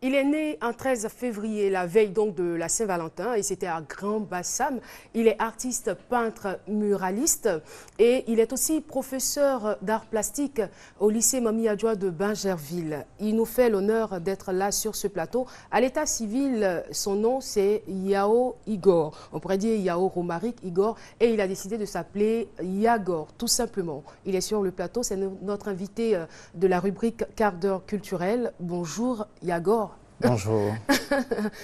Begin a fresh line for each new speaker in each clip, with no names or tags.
Il est né un 13 février, la veille donc de la Saint-Valentin, et c'était à Grand-Bassam. Il est artiste, peintre, muraliste et il est aussi professeur d'art plastique au lycée Mami Adjoa de Bingerville. Il nous fait l'honneur d'être là sur ce plateau. À l'état civil, son nom c'est Yao Igor. On pourrait dire Yao Romaric Igor et il a décidé de s'appeler Yagor, tout simplement. Il est sur le plateau, c'est notre invité de la rubrique Quart d'heure culturel. Bonjour Yagor.
Bonjour.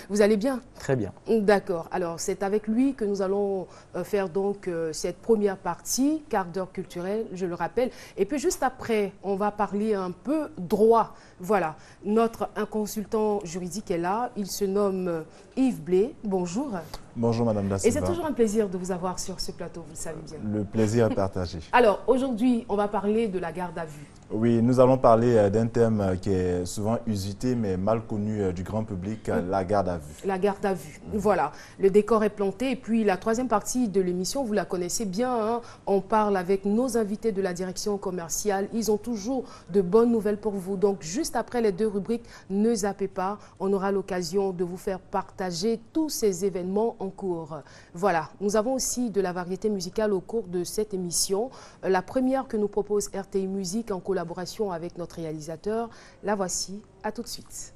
Vous allez bien?
Très bien.
D'accord. Alors, c'est avec lui que nous allons faire donc cette première partie, quart d'heure culturel, je le rappelle. Et puis, juste après, on va parler un peu droit. Voilà. Notre consultant juridique est là. Il se nomme Yves Blé. Bonjour.
Bonjour, Madame Da Silva.
Et c'est toujours un plaisir de vous avoir sur ce plateau, vous le savez bien.
Le plaisir est partagé.
Alors, aujourd'hui, on va parler de la garde à vue.
Oui, nous allons parler d'un thème qui est souvent usité, mais mal connu du grand public, la garde à vue.
La garde à vue, voilà. Le décor est planté. Et puis, la troisième partie de l'émission, vous la connaissez bien, hein. On parle avec nos invités de la direction commerciale. Ils ont toujours de bonnes nouvelles pour vous. Donc, juste après les deux rubriques, ne zappez pas. On aura l'occasion de vous faire partager tous ces événements en cours. Voilà. Nous avons aussi de la variété musicale au cours de cette émission. La première que nous propose RTI Musique en collaboration avec notre réalisateur. La voici. À tout de suite.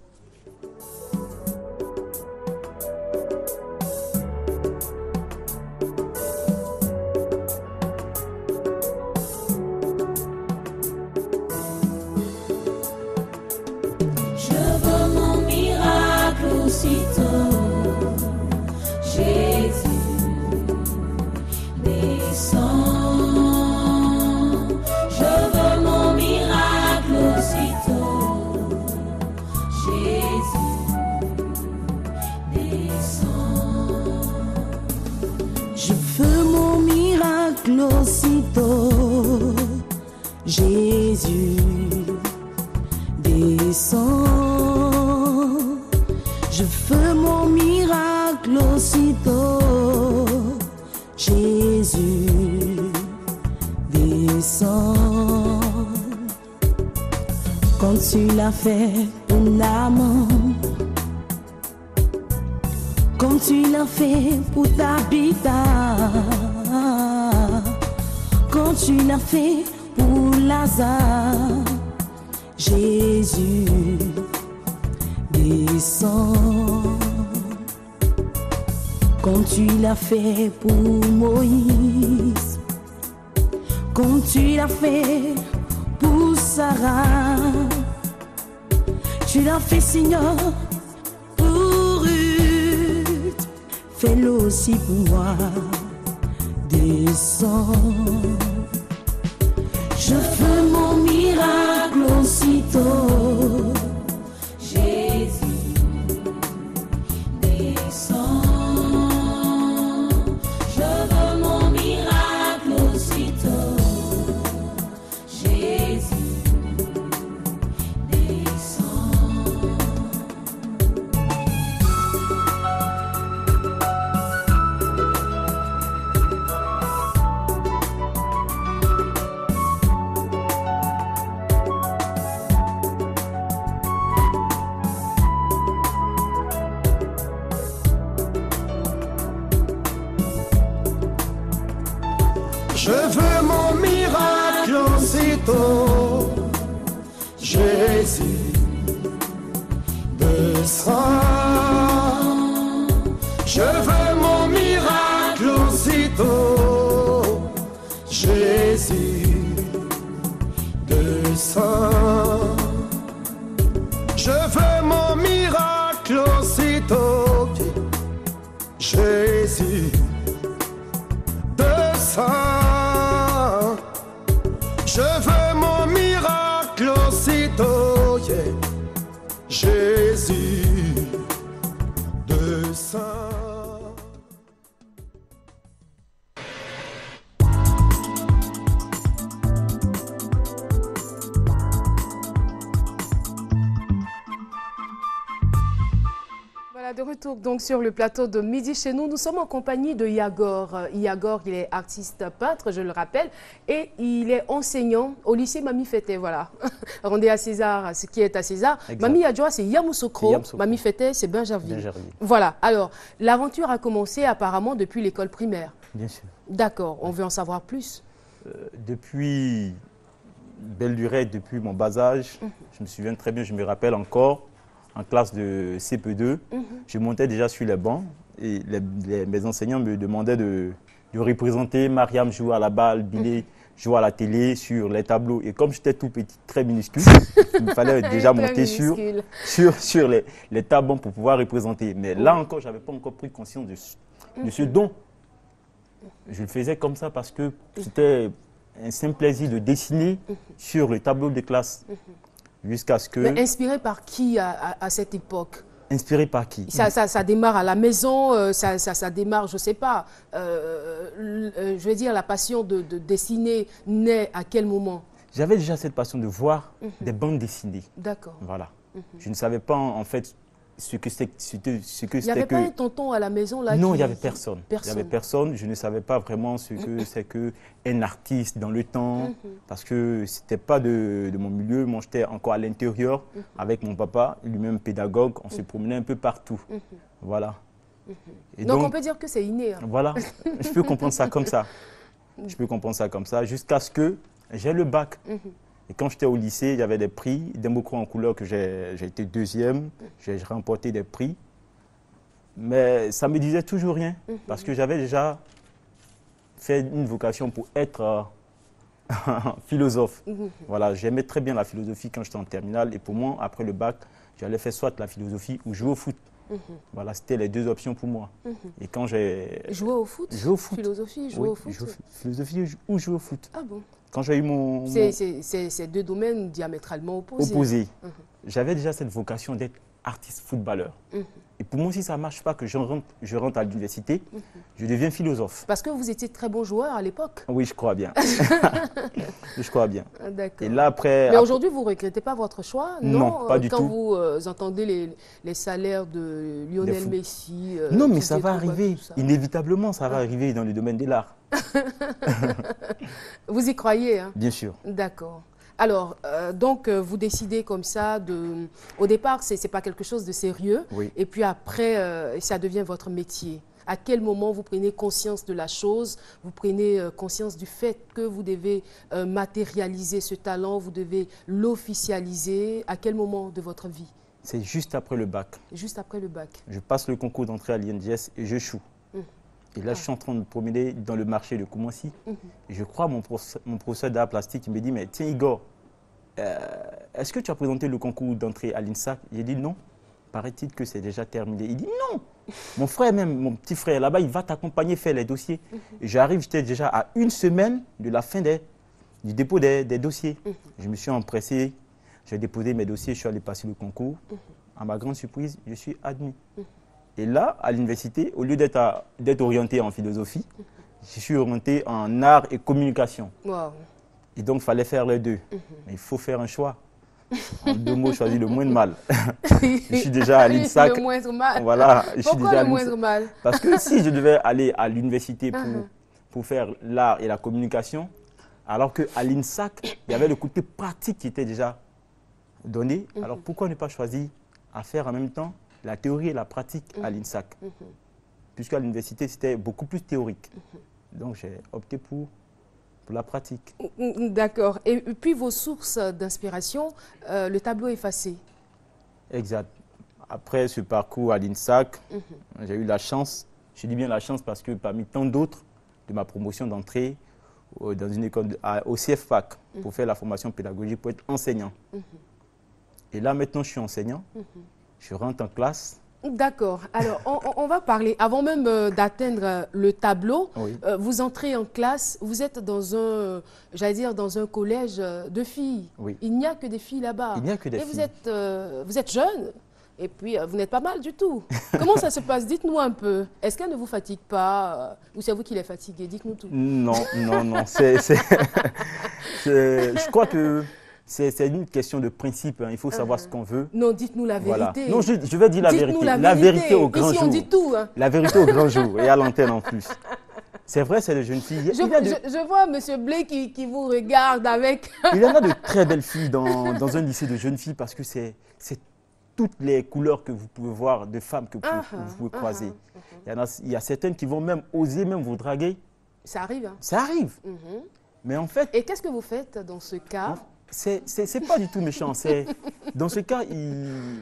Je veux mon miracle aussitôt, Jésus descend. Je veux mon miracle aussitôt, Jésus descend. Je veux mon miracle aussitôt, Jésus descend. Je veux mon miracle aussitôt, Jésus descend. Quand tu l'as fait pour Naaman, quand tu l'as fait pour Tabitha, quand tu l'as fait pour Lazare, Jésus descend. Quand tu l'as fait pour Moïse, quand tu l'as fait pour Sarah, tu l'as fait, Seigneur, pour Ruth, fais-le aussi pour moi. Descends. Je veux mon miracle aussitôt, Jésus descend. Je veux mon miracle aussitôt, Jésus descend.
Je veux mon miracle aussitôt, Jésus descend. Je veux mon miracle aussitôt, Jésus descend. Je veux mon miracle aussitôt, Jésus descend. Je veux mon miracle aussitôt, yeah. Jésus descend.
Voilà, Voilà, de retour donc sur le plateau de Midi chez nous. Nous sommes en compagnie de Yagor. Yagor, il est artiste peintre, je le rappelle, et il est enseignant au lycée Mami Fete. Voilà, rendez à César ce qui est à César.
Exact.
Mami Adjoa, c'est Yamoussoukro.
Yamoussoukro.
Mami Fete, c'est Bingerville.
Bingerville.
Voilà, alors, l'aventure a commencé apparemment depuis l'école primaire.
Bien sûr.
D'accord, on veut en savoir plus.
Depuis belle durée, depuis mon bas âge, je me souviens très bien, je me rappelle encore, en classe de CP2, je montais déjà sur les bancs et mes enseignants me demandaient de représenter. Mariam jouer à la balle, Billy jouer à la télé, sur les tableaux. Et comme j'étais tout petit, très minuscule, il me fallait déjà monter sur les tableaux pour pouvoir représenter. Mais là encore, je n'avais pas encore pris conscience de ce don. Je le faisais comme ça parce que c'était un simple plaisir de dessiner sur le tableau de classe. Jusqu'à ce que...
Mais inspiré par qui à cette époque?
Inspiré par qui?
Ça démarre à la maison, ça démarre, je ne sais pas. Je veux dire, la passion de dessiner naît à quel moment?
J'avais déjà cette passion de voir des bandes dessinées.
D'accord.
Voilà. Je ne savais pas en fait ce que c'était
Il n'y avait pas un tonton à la maison là?
Non, il n'y avait personne. Il n'y avait personne. Je ne savais pas vraiment ce que c'est qu'un artiste dans le temps, parce que ce n'était pas de mon milieu. Moi, j'étais encore à l'intérieur avec mon papa, lui-même pédagogue. On se promenait un peu partout. Voilà. Et
donc, on peut dire que c'est inné. Hein.
Voilà. Je peux comprendre ça comme ça. Je peux comprendre ça comme ça jusqu'à ce que j'ai le bac. Et quand j'étais au lycée, il y avait des prix, des mocros en couleur que j'ai été deuxième, j'ai remporté des prix. Mais ça ne me disait toujours rien, parce que j'avais déjà fait une vocation pour être philosophe. Voilà, j'aimais très bien la philosophie quand j'étais en terminale. Et pour moi, après le bac, j'allais faire soit la philosophie ou jouer au foot. Voilà, c'était les deux options pour moi. Et quand j'ai...
Jouer au foot?
Jouer au foot.
Philosophie, jouer au foot?
Philosophie ou jouer au foot.
Ah bon?
Quand j'ai eu mon...
C'est deux domaines diamétralement opposés.
J'avais déjà cette vocation d'être artiste footballeur. Et pour moi, si ça ne marche pas, que je rentre à l'université, je deviens philosophe.
Parce que vous étiez très bon joueur à l'époque?
Oui, je crois bien. Je crois bien.
D'accord.
Et là, après...
Mais aujourd'hui, vous ne regrettez pas votre choix?
Non, pas du tout.
Quand vous entendez les salaires de Lionel Messi...
non, mais ça va arriver. Inévitablement, ça va arriver dans le domaine de l'art.
Vous y croyez, hein?
Bien sûr.
D'accord. Alors, donc, vous décidez comme ça de... Au départ, ce n'est pas quelque chose de sérieux.
Oui.
Et puis après, ça devient votre métier. À quel moment vous prenez conscience de la chose? Vous prenez conscience du fait que vous devez matérialiser ce talent, vous devez l'officialiser. À quel moment de votre vie?
C'est juste après le bac. Juste
après le bac.
Je passe le concours d'entrée à l'INJS et j'échoue. Et là, je suis en train de me promener dans le marché de Koumassi. Et je crois mon professeur d'art plastique, il me dit, mais tiens Igor, est-ce que tu as présenté le concours d'entrée à l'INSAC? J'ai dit non. Paraît-il que c'est déjà terminé. Il dit non. Mon frère même, mon petit frère là-bas, il va t'accompagner faire les dossiers. Et j'arrive, j'étais déjà à une semaine de la fin du dépôt des dossiers. Je me suis empressé, j'ai déposé mes dossiers, je suis allé passer le concours. À ma grande surprise, je suis admis. Et là, à l'université, au lieu d'être orienté en philosophie, je suis orienté en art et communication.
Wow.
Et donc, il fallait faire les deux. Mais il faut faire un choix. En deux mots, choisir le moins de mal. Je suis déjà à l'INSAC.
Le moindre mal.
Voilà,
Pourquoi le moindre mal?
Parce que si je devais aller à l'université pour faire l'art et la communication, alors qu'à l'INSAC, il y avait le côté pratique qui était déjà donné, alors pourquoi ne pas choisir à faire en même temps la théorie et la pratique à l'INSAC, puisqu'à l'université, c'était beaucoup plus théorique. Donc, j'ai opté pour la pratique.
D'accord. Et puis, vos sources d'inspiration, le tableau effacé.
Exact. Après ce parcours à l'INSAC, j'ai eu la chance, je dis bien la chance parce que parmi tant d'autres de ma promotion d'entrée dans une école au CFPAC pour faire la formation pédagogique pour être enseignant. Et là, maintenant, je suis enseignant. Je rentre en classe.
D'accord. Alors, on va parler, avant même d'atteindre le tableau, vous entrez en classe, vous êtes dans un, j'allais dire, dans un collège de filles.
Oui.
Il n'y a que des filles là-bas.
Il n'y a que des filles.
Et vous êtes jeune, et puis vous n'êtes pas mal du tout. Comment ça se passe? Dites-nous un peu. Est-ce qu'elle ne vous fatigue pas ou c'est vous qui les fatiguez? Dites-nous tout.
Non, non, non. Je crois que c'est une question de principe. Hein. Il faut savoir ce qu'on veut.
Non, dites-nous la
Voilà.
vérité.
Non, je vais dire la vérité.
Dites-nous
La vérité au grand
Ici,
jour.
on dit tout. Hein.
La vérité au grand jour et à l'antenne en plus. C'est vrai, c'est de jeunes filles.
Je vois M. Blé qui vous regarde avec...
Il y en a de très belles filles dans un lycée de jeunes filles parce que c'est toutes les couleurs que vous pouvez voir de femmes que vous pouvez croiser. Il y a certaines qui vont même oser même vous draguer.
Ça arrive. Hein.
Ça arrive. Mais en fait...
Et qu'est-ce que vous faites dans ce cas?
C'est pas du tout méchant. Dans ce cas,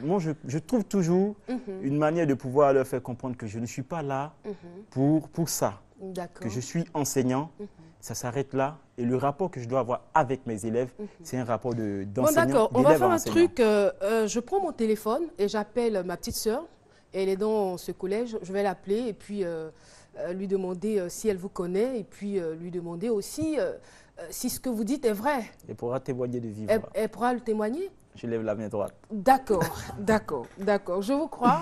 moi, je trouve toujours une manière de pouvoir leur faire comprendre que je ne suis pas là pour ça. Que je suis enseignant, ça s'arrête là. Et le rapport que je dois avoir avec mes élèves, c'est un rapport d'enseignant.
Bon, d'accord, on va faire un truc. Je prends mon téléphone et j'appelle ma petite sœur. Elle est dans ce collège. Je vais l'appeler et puis lui demander si elle vous connaît et puis lui demander aussi si ce que vous dites est vrai.
Elle pourra témoigner de vivre.
Elle pourra le témoigner?
Je lève la main droite.
D'accord, d'accord. Je vous crois.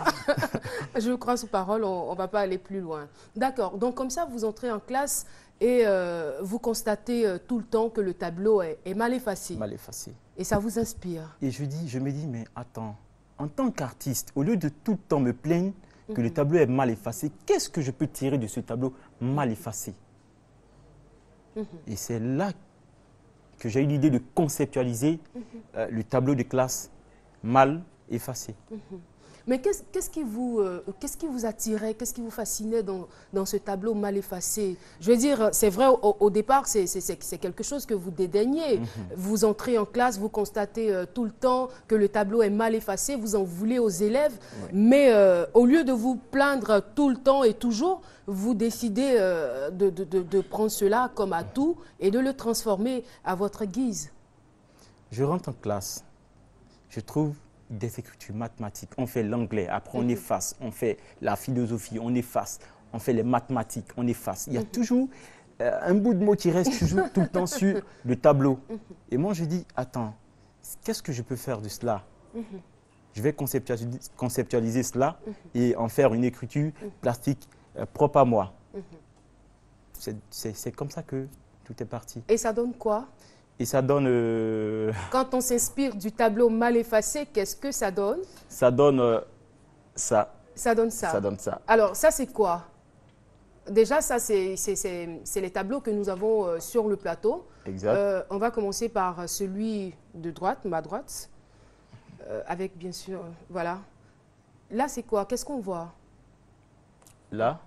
Je vous crois sous parole, on ne va pas aller plus loin. D'accord, donc comme ça, vous entrez en classe et vous constatez tout le temps que le tableau est mal effacé.
Mal effacé.
Et ça vous inspire.
Et je me dis, mais attends, en tant qu'artiste, au lieu de tout le temps me plaindre que le tableau est mal effacé, qu'est-ce que je peux tirer de ce tableau mal effacé? Et c'est là que j'ai eu l'idée de conceptualiser le tableau de classe mal effacé.
Mais qu'est-ce qui vous attirait, qu'est-ce qui vous fascinait dans ce tableau mal effacé? Je veux dire, c'est vrai, au départ, c'est quelque chose que vous dédaignez. Vous entrez en classe, vous constatez tout le temps que le tableau est mal effacé, vous en voulez aux élèves, mais au lieu de vous plaindre tout le temps et toujours, vous décidez de prendre cela comme atout et de le transformer à votre guise.
Je rentre en classe, je trouve des écritures mathématiques, on fait l'anglais, après on efface, on fait la philosophie, on efface, on fait les mathématiques, on efface. Il y a toujours un bout de mot qui reste toujours tout le temps sur le tableau. Et moi je dis, attends, qu'est-ce que je peux faire de cela? Je vais conceptualiser cela et en faire une écriture plastique propre à moi. C'est comme ça que tout est parti.
Et ça donne quoi?
Et ça donne...
Quand on s'inspire du tableau mal effacé, qu'est-ce que ça donne?
Ça donne ça.
Ça donne ça.
Ça donne ça.
Alors, ça, c'est quoi? Déjà, ça, c'est les tableaux que nous avons sur le plateau.
Exact.
On va commencer par celui de droite, ma droite, avec, bien sûr, voilà. Là, c'est quoi? Qu'est-ce qu'on voit?
Là,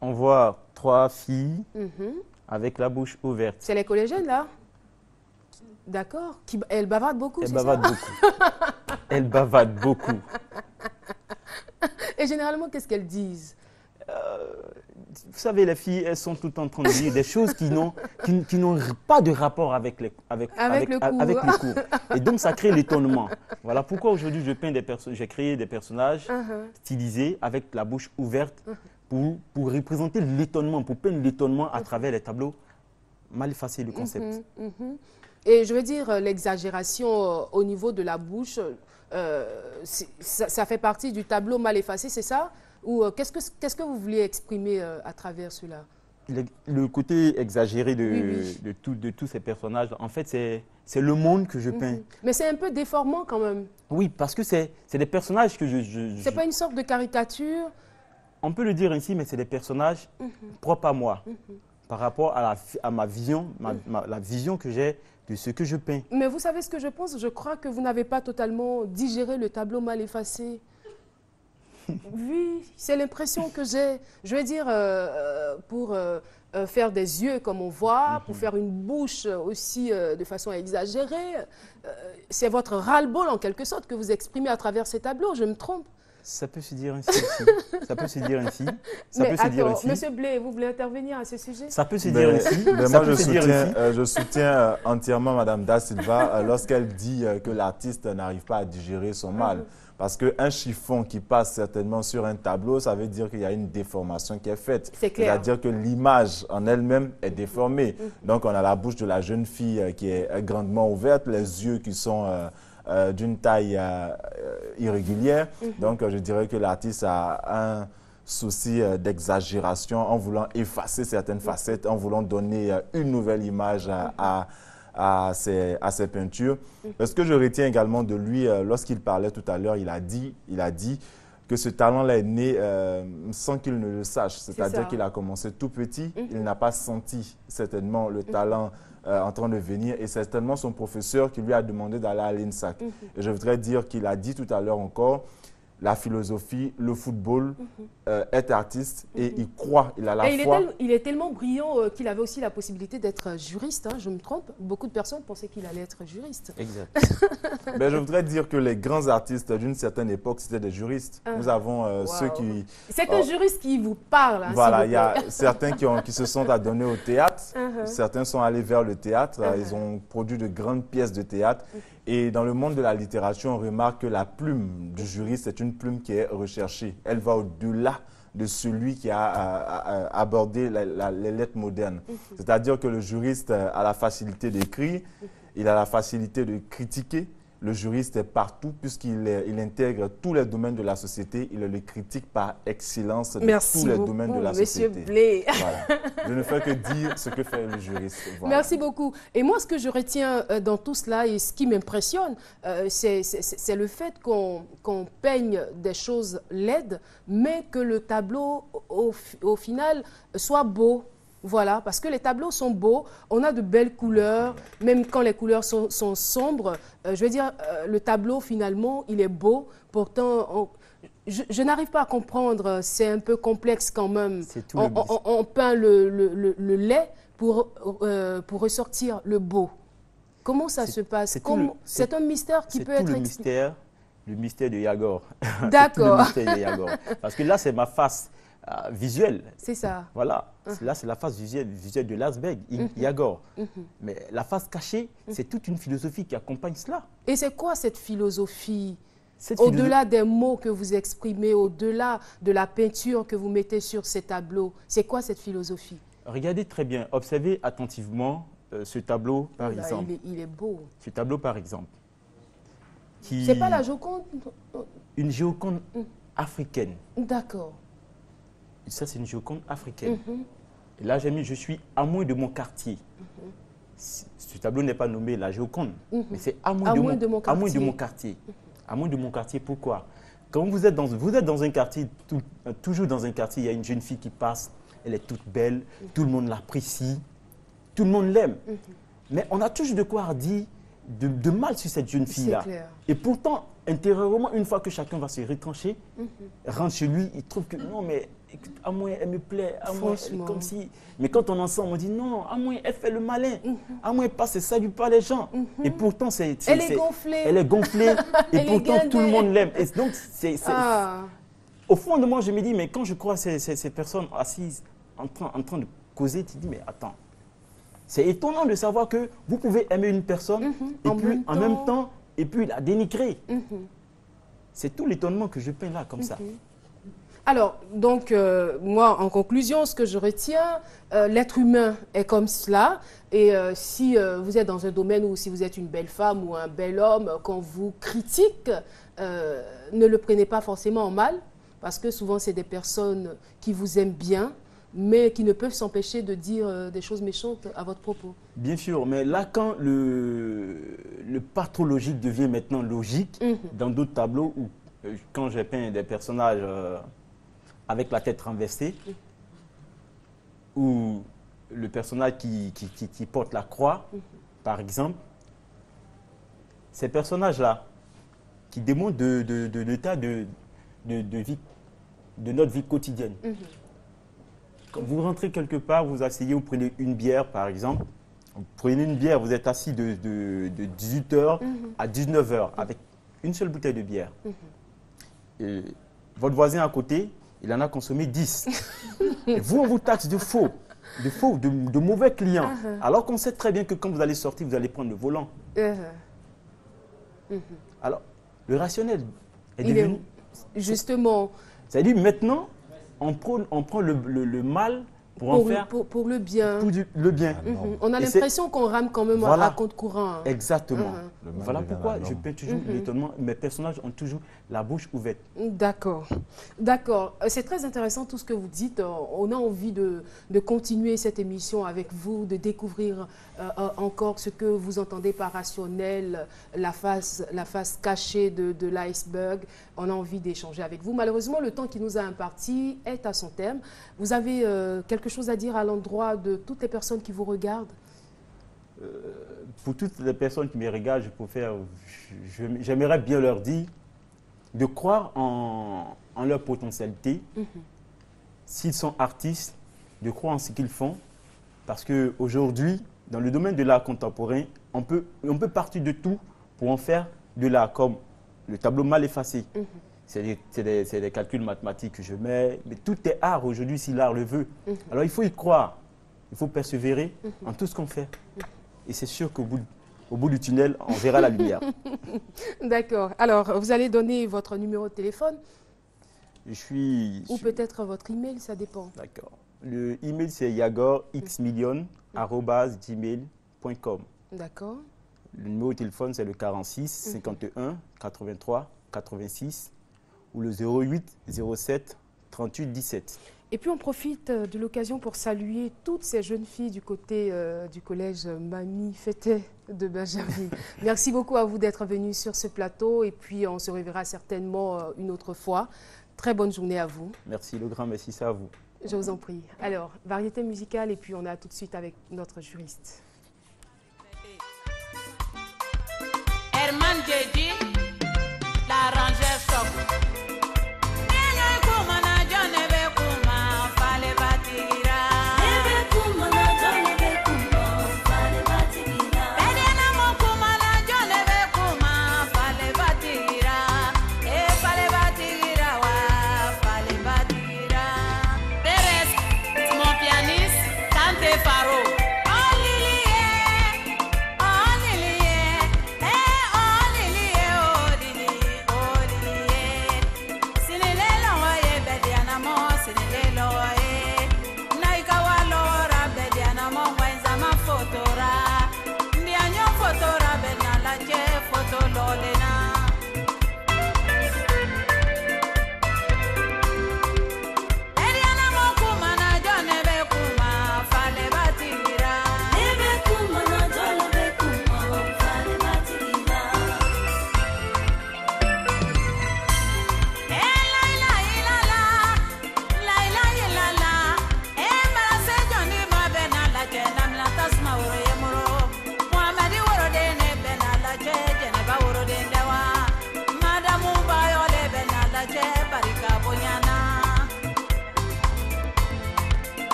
on voit 3 filles avec la bouche ouverte.
C'est les collégiennes, là? D'accord. Elles bavardent beaucoup, c'est ça?
Elles bavardent beaucoup. Elles bavardent beaucoup.
Et généralement, qu'est-ce qu'elles disent?
Vous savez, les filles, elles sont tout le temps en train de dire des choses qui n'ont pas de rapport avec le cours. Et donc, ça crée l'étonnement. Voilà pourquoi aujourd'hui, j'ai créé des personnages stylisés avec la bouche ouverte pour représenter l'étonnement, pour peindre l'étonnement à travers les tableaux mal effacés, le concept.
Et je veux dire, l'exagération au niveau de la bouche, ça fait partie du tableau mal effacé, c'est ça? Ou qu'est-ce que vous vouliez exprimer à travers cela?
Le côté exagéré de tous ces personnages, en fait, c'est le monde que je peins.
Mais c'est un peu déformant quand même.
Oui, parce que c'est des personnages que
C'est pas une sorte de caricature?
On peut le dire ainsi, mais c'est des personnages propres à moi, par rapport à ma vision, la vision que j'ai de ce que je peins.
Mais vous savez ce que je pense? Je crois que vous n'avez pas totalement digéré le tableau mal effacé. Oui, c'est l'impression que j'ai. Je veux dire, pour faire des yeux comme on voit, pour faire une bouche aussi de façon exagérée, c'est votre ras-le-bol en quelque sorte que vous exprimez à travers ces tableaux, je me trompe?
Ça peut se dire ainsi aussi. Ça peut se dire ainsi.
Mais attends, Monsieur Blé, vous voulez intervenir à ce sujet?
Ça peut se dire ainsi.
Moi, je soutiens entièrement Mme Da Silva lorsqu'elle dit que l'artiste n'arrive pas à digérer son mal. Parce qu'un chiffon qui passe certainement sur un tableau, ça veut dire qu'il y a une déformation qui est faite.
C'est clair.
C'est-à-dire que l'image en elle-même est déformée. Donc, on a la bouche de la jeune fille qui est grandement ouverte, les yeux qui sont d'une taille irrégulière. Donc, je dirais que l'artiste a un souci d'exagération en voulant effacer certaines facettes, en voulant donner une nouvelle image à à ses peintures. Ce que je retiens également de lui, lorsqu'il parlait tout à l'heure, il a dit que ce talent-là est né sans qu'il ne le sache. C'est-à-dire qu'il a commencé tout petit, il n'a pas senti certainement le talent en train de venir, et c'est certainement son professeur qui lui a demandé d'aller à l'INSAC. Et je voudrais dire qu'il a dit tout à l'heure encore, la philosophie, le football, être artiste, et il croit, il a la foi.
Il est tellement brillant qu'il avait aussi la possibilité d'être juriste, hein, je me trompe. Beaucoup de personnes pensaient qu'il allait être juriste.
Exact.
Ben, je voudrais dire que les grands artistes d'une certaine époque, c'était des juristes. Nous avons ceux qui...
C'est un juriste qui vous parle. Hein,
voilà, il y a certains qui se sont adonnés au théâtre, certains sont allés vers le théâtre, ils ont produit de grandes pièces de théâtre. Et dans le monde de la littérature, on remarque que la plume du juriste est une plume qui est recherchée. Elle va au-delà de celui qui a abordé les lettres modernes. C'est-à-dire que le juriste a la facilité d'écrire, il a la facilité de critiquer. Le juriste est partout puisqu'il intègre tous les domaines de la société. Il le critique par excellence de tous les domaines de la société.
Monsieur Blé.
Voilà. Je ne fais que dire ce que fait le juriste. Voilà.
Merci beaucoup. Et moi, ce que je retiens dans tout cela et ce qui m'impressionne, c'est le fait qu'on peigne des choses laides, mais que le tableau, au final, soit beau. Voilà, parce que les tableaux sont beaux, on a de belles couleurs, même quand les couleurs sont sombres. Je veux dire, le tableau, finalement, il est beau. Pourtant, je n'arrive pas à comprendre, c'est un peu complexe quand même. On peint le laid pour ressortir le beau. Comment ça se passe? C'est un mystère qui peut être expliqué.
Le mystère de Yagor.
D'accord.
Le mystère de Yagor. Parce que là, c'est ma face visuelle.
C'est ça.
Voilà. Là, c'est la face visuelle de l'iceberg, Yagor. Mais la face cachée, c'est toute une philosophie qui accompagne cela.
Et c'est quoi cette philosophie? Au-delà des mots que vous exprimez, au-delà de la peinture que vous mettez sur ces tableaux, c'est quoi cette philosophie?
Regardez très bien, observez attentivement ce tableau, par exemple.
Il est beau.
Ce tableau, par exemple.
C'est pas la Joconde?
Une Joconde africaine.
D'accord.
Ça, c'est une Joconde africaine. Et là, j'ai mis « Je suis amoureux de mon quartier ». Ce tableau n'est pas nommé la Joconde, mais c'est amoureux de mon quartier. Amoureux de mon quartier, pourquoi? Quand vous êtes dans un quartier, toujours dans un quartier, il y a une jeune fille qui passe, elle est toute belle, tout le monde l'apprécie, tout le monde l'aime. Mais on a toujours de quoi dire de mal sur cette jeune fille-là. Et pourtant, intérieurement, une fois que chacun va se retrancher, rentre chez lui, il trouve que non, mais Amoué, elle me plaît, Amoué, comme si... Mais quand on est ensemble, on dit non, Amoué, elle fait le malin, Amoué passe et salue pas les gens. Et pourtant,
elle est gonflée.
Elle est gonflée, et pourtant, tout le monde l'aime. Et donc, au fond de moi, je me dis, mais quand je crois ces personnes assises, en train de causer, tu te dis, mais attends, c'est étonnant de savoir que vous pouvez aimer une personne, et puis en même temps, et puis la dénigrer. C'est tout l'étonnement que je peins là, comme ça.
Alors, donc, moi, en conclusion, ce que je retiens, l'être humain est comme cela. Et si vous êtes dans un domaine où si vous êtes une belle femme ou un bel homme, qu'on vous critique, ne le prenez pas forcément en mal, parce que souvent, c'est des personnes qui vous aiment bien, mais qui ne peuvent s'empêcher de dire des choses méchantes à votre propos.
Bien sûr, mais là, quand le pathologique devient maintenant logique, dans d'autres tableaux, où, quand j'ai peint des personnages avec la tête renversée, ou le personnage qui porte la croix, par exemple, ces personnages-là, qui démontrent de l'état de notre vie quotidienne. Quand vous rentrez quelque part, vous asseyez, vous prenez une bière, par exemple. Vous prenez une bière, vous êtes assis de 18h à 19h avec une seule bouteille de bière. Et votre voisin à côté, il en a consommé 10. Et vous, on vous taxe de faux, de mauvais clients. Alors qu'on sait très bien que quand vous allez sortir, vous allez prendre le volant. Alors, le rationnel est devenu...
Justement...
C'est-à-dire maintenant, on prend le mal pour en faire
pour le bien.
pour le bien.
On a
Et
l'impression qu'on rame quand même
Voilà.
à compte courant.
Exactement.
Le mal
Voilà
devient
pourquoi
la
je
norme.
peins toujours l'étonnement. Mes personnages ont toujours la bouche ouverte.
D'accord, d'accord. C'est très intéressant tout ce que vous dites. On a envie de continuer cette émission avec vous, de découvrir encore ce que vous entendez par rationnel, la face cachée de l'iceberg. On a envie d'échanger avec vous. Malheureusement, le temps qui nous a imparti est à son terme. Vous avez quelque chose à dire à l'endroit de toutes les personnes qui vous regardent?
Pour toutes les personnes qui me regardent, j'aimerais bien leur dire de croire en leur potentialité. S'ils sont artistes, de croire en ce qu'ils font. Parce qu'aujourd'hui, dans le domaine de l'art contemporain, on peut partir de tout pour en faire de l'art, comme le tableau mal effacé. C'est des calculs mathématiques que je mets, mais tout est art aujourd'hui si l'art le veut. Alors il faut y croire, il faut persévérer en tout ce qu'on fait. Et c'est sûr qu'au bout du tunnel, on verra la lumière.
D'accord. Alors, vous allez donner votre numéro de téléphone ou peut-être votre email, ça dépend.
D'accord. Le email, c'est yagorxmillion@gmail.com.
D'accord.
Le numéro de téléphone, c'est le 46 51 83 86 ou le 08 07 38 17.
Et puis on profite de l'occasion pour saluer toutes ces jeunes filles du côté du collège Mamie Fété de Benjamin. Merci beaucoup à vous d'être venus sur ce plateau et puis on se reverra certainement une autre fois. Très bonne journée à vous.
Merci, le grand merci, c'est à vous.
Je vous en prie. Alors, variété musicale et puis on a tout de suite avec notre juriste.
Herman Djeji, l'arrangeur choc. Faro. Oh Lily,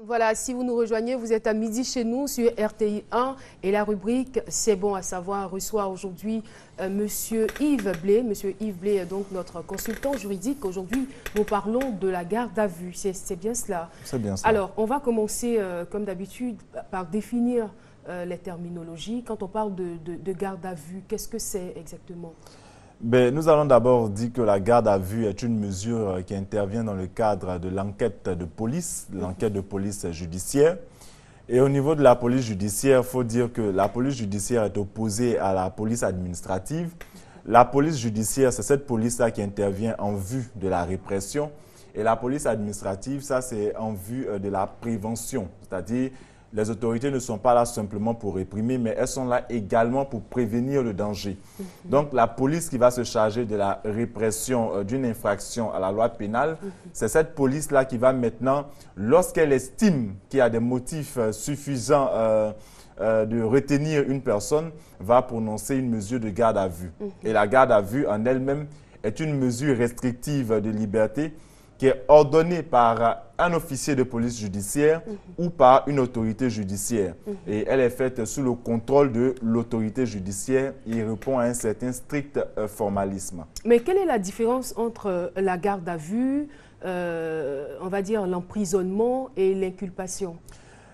Voilà, si vous nous rejoignez, vous êtes à midi chez nous sur RTI 1 et la rubrique C'est bon à savoir reçoit aujourd'hui Monsieur Yves Blé. Monsieur Yves Blé est donc notre consultant juridique. Aujourd'hui, nous parlons de la garde à vue. C'est bien cela?
C'est bien ça.
Alors, on va commencer comme d'habitude par définir les terminologies. Quand on parle de garde à vue, qu'est-ce que c'est exactement?
Ben, nous allons d'abord dire que la garde à vue est une mesure qui intervient dans le cadre de l'enquête de police judiciaire. Et au niveau de la police judiciaire, il faut dire que la police judiciaire est opposée à la police administrative. La police judiciaire, c'est cette police-là qui intervient en vue de la répression. Et la police administrative, ça, c'est en vue de la prévention, c'est-à-dire les autorités ne sont pas là simplement pour réprimer, mais elles sont là également pour prévenir le danger. Donc, la police qui va se charger de la répression d'une infraction à la loi pénale, c'est cette police-là qui va maintenant, lorsqu'elle estime qu'il y a des motifs suffisants de retenir une personne, va prononcer une mesure de garde à vue. Et la garde à vue en elle-même est une mesure restrictive de liberté qui est ordonnée par un officier de police judiciaire ou par une autorité judiciaire. Et elle est faite sous le contrôle de l'autorité judiciaire et répond à un certain strict formalisme.
Mais quelle est la différence entre la garde à vue, on va dire l'emprisonnement et l'inculpation?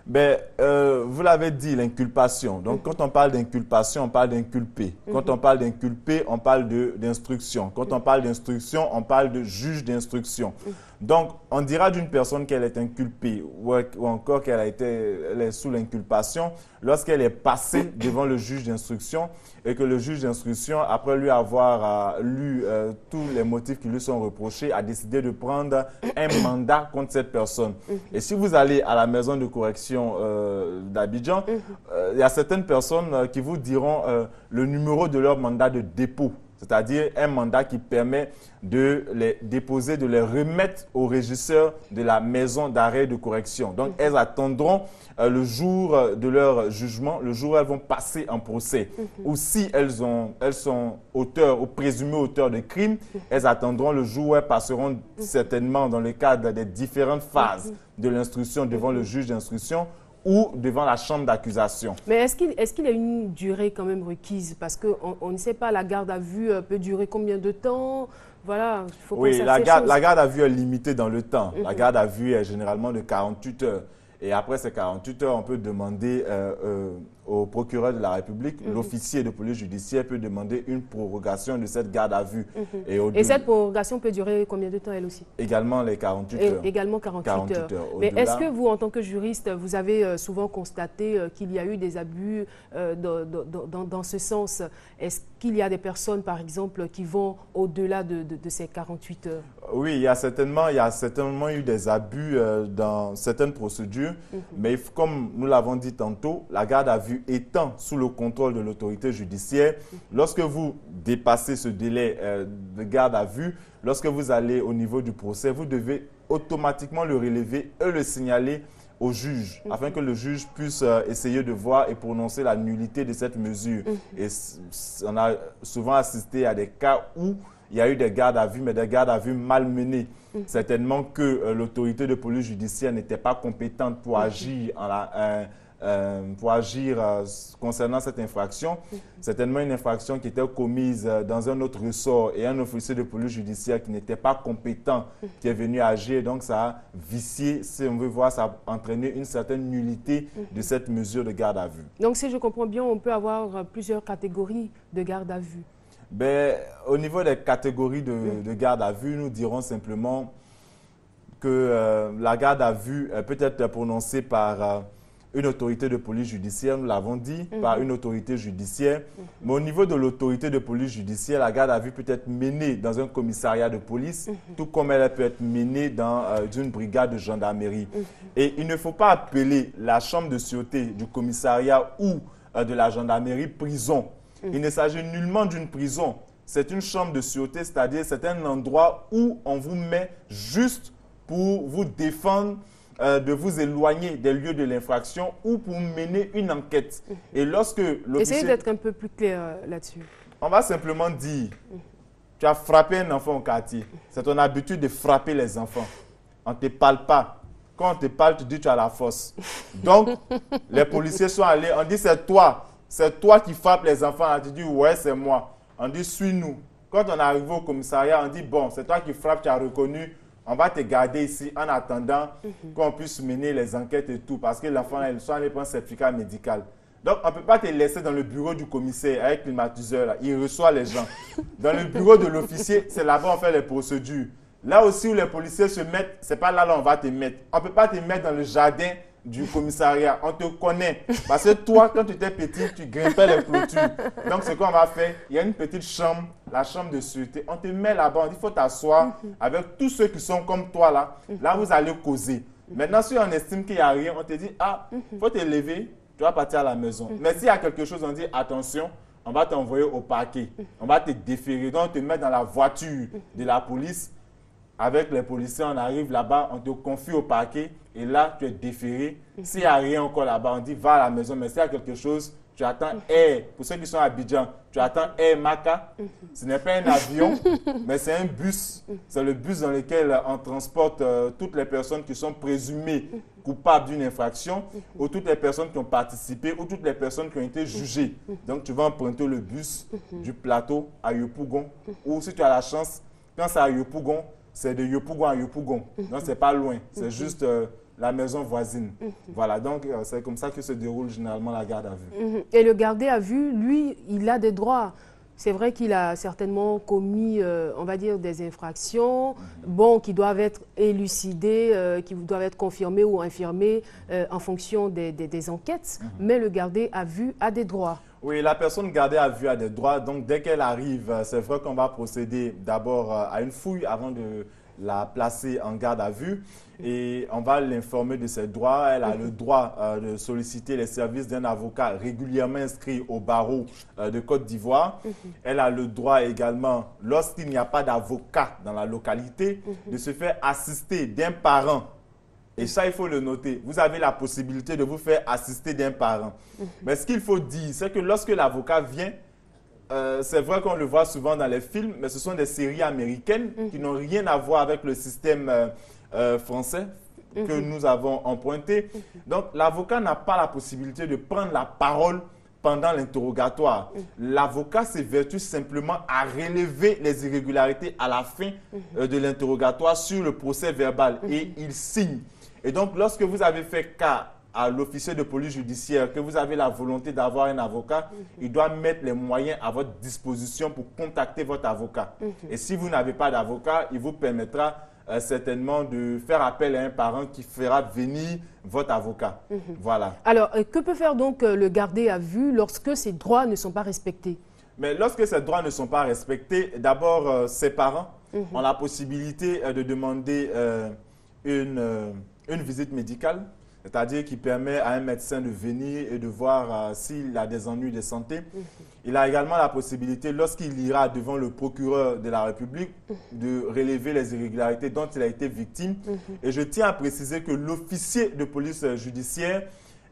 Ben, vous l'avez dit, l'inculpation. Donc, quand on parle d'inculpation, on parle d'inculpé. Quand on parle d'inculpé, on parle d'instruction. Quand on parle d'instruction, on parle de juge d'instruction. Donc, on dira d'une personne qu'elle est inculpée ou encore qu'elle est sous l'inculpation lorsqu'elle est passée devant le juge d'instruction et que le juge d'instruction, après lui avoir lu tous les motifs qui lui sont reprochés, a décidé de prendre un mandat contre cette personne. Et si vous allez à la maison de correction d'Abidjan, il y a certaines personnes qui vous diront le numéro de leur mandat de dépôt. C'est-à-dire un mandat qui permet de les déposer, de les remettre au régisseur de la maison d'arrêt de correction. Donc, elles attendront le jour de leur jugement, le jour où elles vont passer en procès. Ou si elles sont auteurs ou présumées auteurs de crimes, elles attendront le jour où elles passeront certainement dans le cadre des différentes phases de l'instruction devant le juge d'instruction ou devant la chambre d'accusation.
Mais est-ce qu'il y a une durée quand même requise? Parce qu'on ne sait pas, la garde à vue peut durer combien de temps? Voilà, il faut penser à ces choses.
La garde à vue est limitée dans le temps. La garde à vue est généralement de 48 heures. Et après ces 48 heures, on peut demander au procureur de la République, l'officier de police judiciaire peut demander une prorogation de cette garde à vue.
Et cette prorogation peut durer combien de temps elle aussi?
Également les 48 heures.
Également 48 heures. Mais est-ce que vous, en tant que juriste, vous avez souvent constaté qu'il y a eu des abus dans ce sens? Est-ce qu'il y a des personnes, par exemple, qui vont au-delà de ces 48 heures?
Oui, il y a certainement eu des abus dans certaines procédures, mais comme nous l'avons dit tantôt, la garde à vue étant sous le contrôle de l'autorité judiciaire, lorsque vous dépassez ce délai de garde à vue, lorsque vous allez au niveau du procès, vous devez automatiquement le relever et le signaler au juge, afin que le juge puisse essayer de voir et prononcer la nullité de cette mesure. Et on a souvent assisté à des cas où il y a eu des gardes à vue, mais des gardes à vue mal menées. Certainement que l'autorité de police judiciaire n'était pas compétente pour agir concernant cette infraction. Certainement une infraction qui était commise dans un autre ressort et un officier de police judiciaire qui n'était pas compétent qui est venu agir. Donc ça a vicié, si on veut voir, ça a entraîné une certaine nullité de cette mesure de garde à vue.
Donc si je comprends bien, on peut avoir plusieurs catégories de garde à vue.
Ben, au niveau des catégories de garde à vue, nous dirons simplement que la garde à vue peut être prononcée par une autorité de police judiciaire, nous l'avons dit, par une autorité judiciaire. Mais au niveau de l'autorité de police judiciaire, la garde à vue peut être menée dans un commissariat de police, tout comme elle peut être menée dans une brigade de gendarmerie. Et il ne faut pas appeler la chambre de sûreté du commissariat ou de la gendarmerie prison. Il ne s'agit nullement d'une prison. C'est une chambre de sûreté, c'est-à-dire c'est un endroit où on vous met juste pour vous défendre de vous éloigner des lieux de l'infraction ou pour mener une enquête. Et lorsque l'officier...
Essayez d'être un peu plus clair là-dessus.
On va simplement dire, tu as frappé un enfant au quartier. C'est ton habitude de frapper les enfants. On ne te parle pas. Quand on te parle, tu dis tu as la force. Donc, les policiers sont allés, on dit c'est toi qui frappes les enfants. Tu dis ouais, c'est moi. On dit suis-nous. Quand on arrive au commissariat, on dit bon, c'est toi qui frappes, tu as reconnu. On va te garder ici en attendant qu'on puisse mener les enquêtes et tout. Parce que l'enfant, elle soit allé prendre un certificat médical. Donc, on ne peut pas te laisser dans le bureau du commissaire avec le climatiseur. Là. Il reçoit les gens. Dans le bureau de l'officier, c'est là-bas qu'on fait les procédures. Là aussi où les policiers se mettent, ce n'est pas là où on va te mettre. On ne peut pas te mettre dans le jardin du commissariat. On te connaît. Parce que toi, quand tu étais petit, tu grimpais les clôtures. Donc, ce qu'on va faire, il y a une petite chambre, la chambre de sûreté. On te met là-bas, on dit, il faut t'asseoir avec tous ceux qui sont comme toi là. Là, vous allez causer. Maintenant, si on estime qu'il n'y a rien, on te dit, ah, il faut te lever, tu vas partir à la maison. Mais s'il y a quelque chose, on dit, attention, on va t'envoyer au parquet. On va te déférer. Donc, on te met dans la voiture de la police. Avec les policiers, on arrive là-bas, on te confie au parquet et là, tu es déféré. S'il n'y a rien encore là-bas, on dit va à la maison. Mais s'il y a quelque chose, tu attends Air. Pour ceux qui sont à Abidjan, tu attends Air Maka. Ce n'est pas un avion, mais c'est un bus. C'est le bus dans lequel on transporte toutes les personnes qui sont présumées coupables d'une infraction ou toutes les personnes qui ont participé ou toutes les personnes qui ont été jugées. Donc, tu vas emprunter le bus du plateau à Yopougon ou si tu as la chance, quand c'est à Yopougon, c'est de Yopougon à Yopougon. Donc, ce n'est pas loin. C'est juste la maison voisine. Voilà. Donc, c'est comme ça que se déroule généralement la garde à vue.
Et le gardé à vue, lui, il a des droits. C'est vrai qu'il a certainement commis, on va dire, des infractions, bon, qui doivent être élucidées, qui doivent être confirmées ou infirmées en fonction des enquêtes. Mais le gardé à vue a des droits.
Oui, la personne gardée à vue a des droits. Donc, dès qu'elle arrive, c'est vrai qu'on va procéder d'abord à une fouille avant de la placer en garde à vue. Et on va l'informer de ses droits. Elle a le droit de solliciter les services d'un avocat régulièrement inscrit au barreau de Côte d'Ivoire. Elle a le droit également, lorsqu'il n'y a pas d'avocat dans la localité, de se faire assister d'un parent. Et ça, il faut le noter. Vous avez la possibilité de vous faire assister d'un parent. Mais ce qu'il faut dire, c'est que lorsque l'avocat vient, c'est vrai qu'on le voit souvent dans les films, mais ce sont des séries américaines qui n'ont rien à voir avec le système français que nous avons emprunté. Donc, l'avocat n'a pas la possibilité de prendre la parole pendant l'interrogatoire. L'avocat s'évertue simplement à relever les irrégularités à la fin de l'interrogatoire sur le procès verbal et il signe. Et donc, lorsque vous avez fait cas à l'officier de police judiciaire, que vous avez la volonté d'avoir un avocat, il doit mettre les moyens à votre disposition pour contacter votre avocat. Et si vous n'avez pas d'avocat, il vous permettra certainement de faire appel à un parent qui fera venir votre avocat. Voilà.
Alors, que peut faire donc le gardé à vue lorsque ses droits ne sont pas respectés?
Mais lorsque ces droits ne sont pas respectés, d'abord, ses parents ont la possibilité de demander une visite médicale, c'est-à-dire qui permet à un médecin de venir et de voir s'il a des ennuis de santé. Il a également la possibilité, lorsqu'il ira devant le procureur de la République, de relever les irrégularités dont il a été victime. Et je tiens à préciser que l'officier de police judiciaire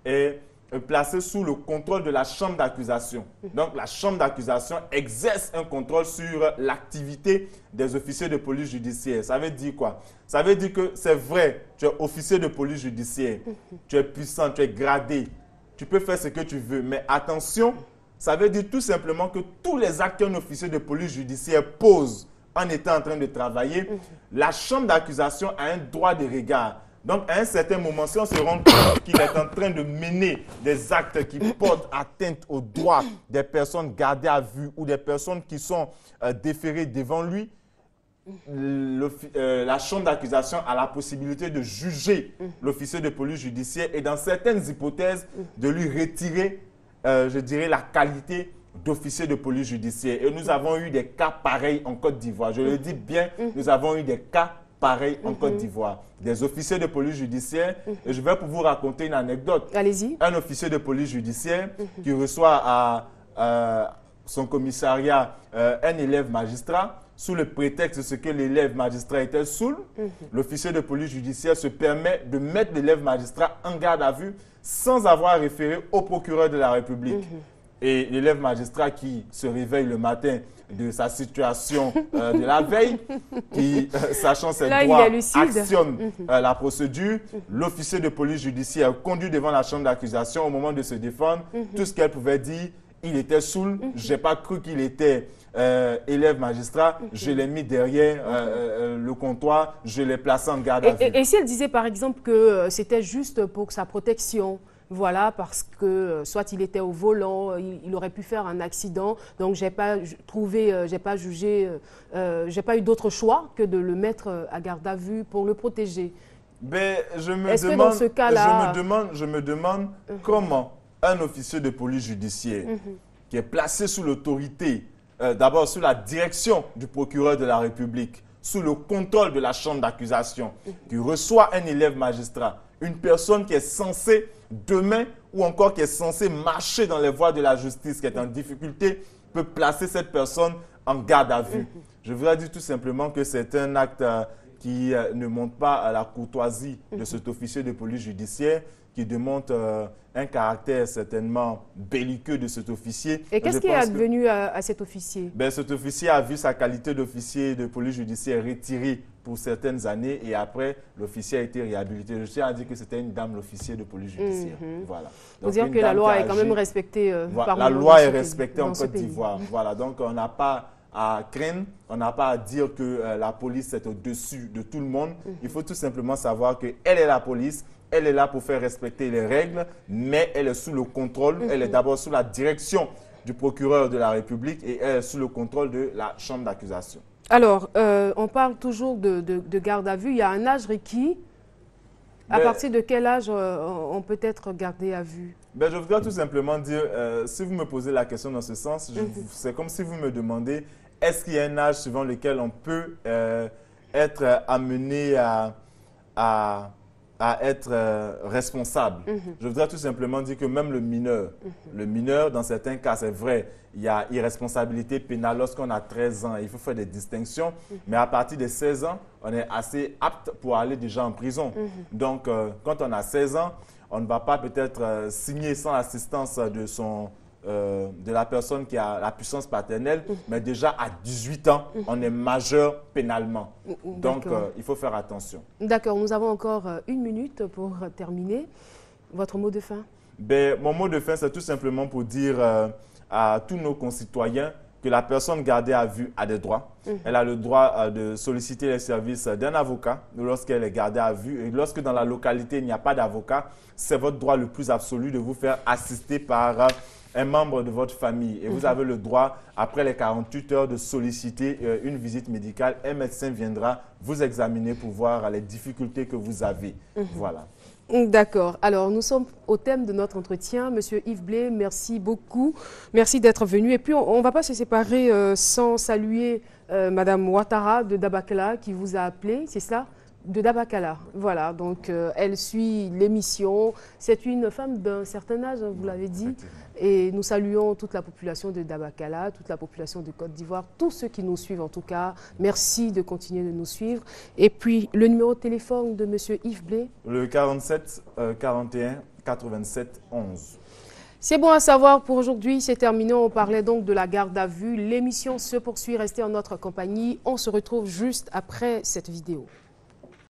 est placé sous le contrôle de la chambre d'accusation. Donc, la chambre d'accusation exerce un contrôle sur l'activité des officiers de police judiciaire. Ça veut dire quoi? Ça veut dire que c'est vrai, tu es officier de police judiciaire, tu es puissant, tu es gradé, tu peux faire ce que tu veux. Mais attention, ça veut dire tout simplement que tous les actes qu'un officier de police judiciaire pose en étant en train de travailler, la chambre d'accusation a un droit de regard. Donc, à un certain moment, si on se rend compte qu'il est en train de mener des actes qui portent atteinte aux droits des personnes gardées à vue ou des personnes qui sont déférées devant lui, la chambre d'accusation a la possibilité de juger l'officier de police judiciaire et dans certaines hypothèses, de lui retirer, je dirais, la qualité d'officier de police judiciaire. Et nous avons eu des cas pareils en Côte d'Ivoire. Je le dis bien, nous avons eu des cas pareil en Côte d'Ivoire. Des officiers de police judiciaire. Et je vais pour vous raconter une anecdote.
Allez-y.
Un officier de police judiciaire qui reçoit à son commissariat un élève magistrat sous le prétexte de ce que l'élève magistrat était saoul. L'officier de police judiciaire se permet de mettre l'élève magistrat en garde à vue sans avoir référé au procureur de la République. Et l'élève magistrat qui se réveille le matin de sa situation de la veille, qui, sachant ses droits, actionne la procédure. L'officier de police judiciaire conduit devant la chambre d'accusation au moment de se défendre. Tout ce qu'elle pouvait dire, il était saoul, j'ai pas cru qu'il était élève magistrat, je l'ai mis derrière le comptoir, je l'ai placé en garde à vue.
Et si elle disait par exemple que c'était juste pour sa protection, voilà, parce que soit il était au volant, il aurait pu faire un accident, donc j'ai pas jugé, j'ai pas eu d'autre choix que de le mettre à garde à vue pour le protéger.
Ben, je me demande comment un officier de police judiciaire qui est placé sous l'autorité, d'abord sous la direction du procureur de la République, sous le contrôle de la chambre d'accusation, qui reçoit un élève magistrat, une personne qui est censée demain ou encore qui est censée marcher dans les voies de la justice, qui est en difficulté, peut placer cette personne en garde à vue. Je voudrais dire tout simplement que c'est un acte qui ne montre pas la courtoisie de cet officier de police judiciaire, qui démontre un caractère certainement belliqueux de cet officier.
Et qu'est-ce qui est advenu à cet officier?
Ben, cet officier a vu sa qualité d'officier de police judiciaire retirée pour certaines années et après, l'officier a été réhabilité. Je tiens à dire que c'était une dame, l'officier de police judiciaire. Voilà.
Faut dire que la loi est quand même respectée par
la loi est respectée en Côte d'Ivoire. Voilà. Donc, on n'a pas à craindre, on n'a pas à dire que la police est au-dessus de tout le monde. Il faut tout simplement savoir qu'elle est la police. Elle est là pour faire respecter les règles, mais elle est sous le contrôle. Elle est d'abord sous la direction du procureur de la République et elle est sous le contrôle de la chambre d'accusation.
Alors, on parle toujours de garde à vue. Il y a un âge requis. À partir de quel âge on peut être gardé à vue?
Ben, je voudrais tout simplement dire, si vous me posez la question dans ce sens, c'est comme si vous me demandez, est-ce qu'il y a un âge suivant lequel on peut être amené à être responsable. Je voudrais tout simplement dire que même le mineur, dans certains cas, c'est vrai, il y a irresponsabilité pénale lorsqu'on a 13 ans. Il faut faire des distinctions, mais à partir de 16 ans, on est assez apte pour aller déjà en prison. Donc, quand on a 16 ans, on ne va pas peut-être signer sans l'assistance de la personne qui a la puissance paternelle, mais déjà à 18 ans, on est majeur pénalement. Donc, il faut faire attention.
D'accord, nous avons encore 1 minute pour terminer. Votre mot de fin?
Ben, mon mot de fin, c'est tout simplement pour dire à tous nos concitoyens que la personne gardée à vue a des droits. Elle a le droit de solliciter les services d'un avocat lorsqu'elle est gardée à vue. Et lorsque dans la localité, il n'y a pas d'avocat, c'est votre droit le plus absolu de vous faire assister par un membre de votre famille. Et vous avez le droit, après les 48 heures, de solliciter une visite médicale. Un médecin viendra vous examiner pour voir les difficultés que vous avez. Voilà.
D'accord. Alors, nous sommes au thème de notre entretien. Monsieur Yves Blé, merci beaucoup. Merci d'être venu. Et puis, on ne va pas se séparer sans saluer Madame Ouattara de Dabakala qui vous a appelé, c'est ça? De Dabakala. Voilà, donc elle suit l'émission. C'est une femme d'un certain âge, vous l'avez dit. Et nous saluons toute la population de Dabakala, toute la population de Côte d'Ivoire, tous ceux qui nous suivent en tout cas. Merci de continuer de nous suivre. Et puis, le numéro de téléphone de Monsieur Yves Blé?
Le 47 41 87 11.
C'est bon à savoir pour aujourd'hui, c'est terminé. On parlait donc de la garde à vue. L'émission se poursuit, restez en notre compagnie. On se retrouve juste après cette vidéo.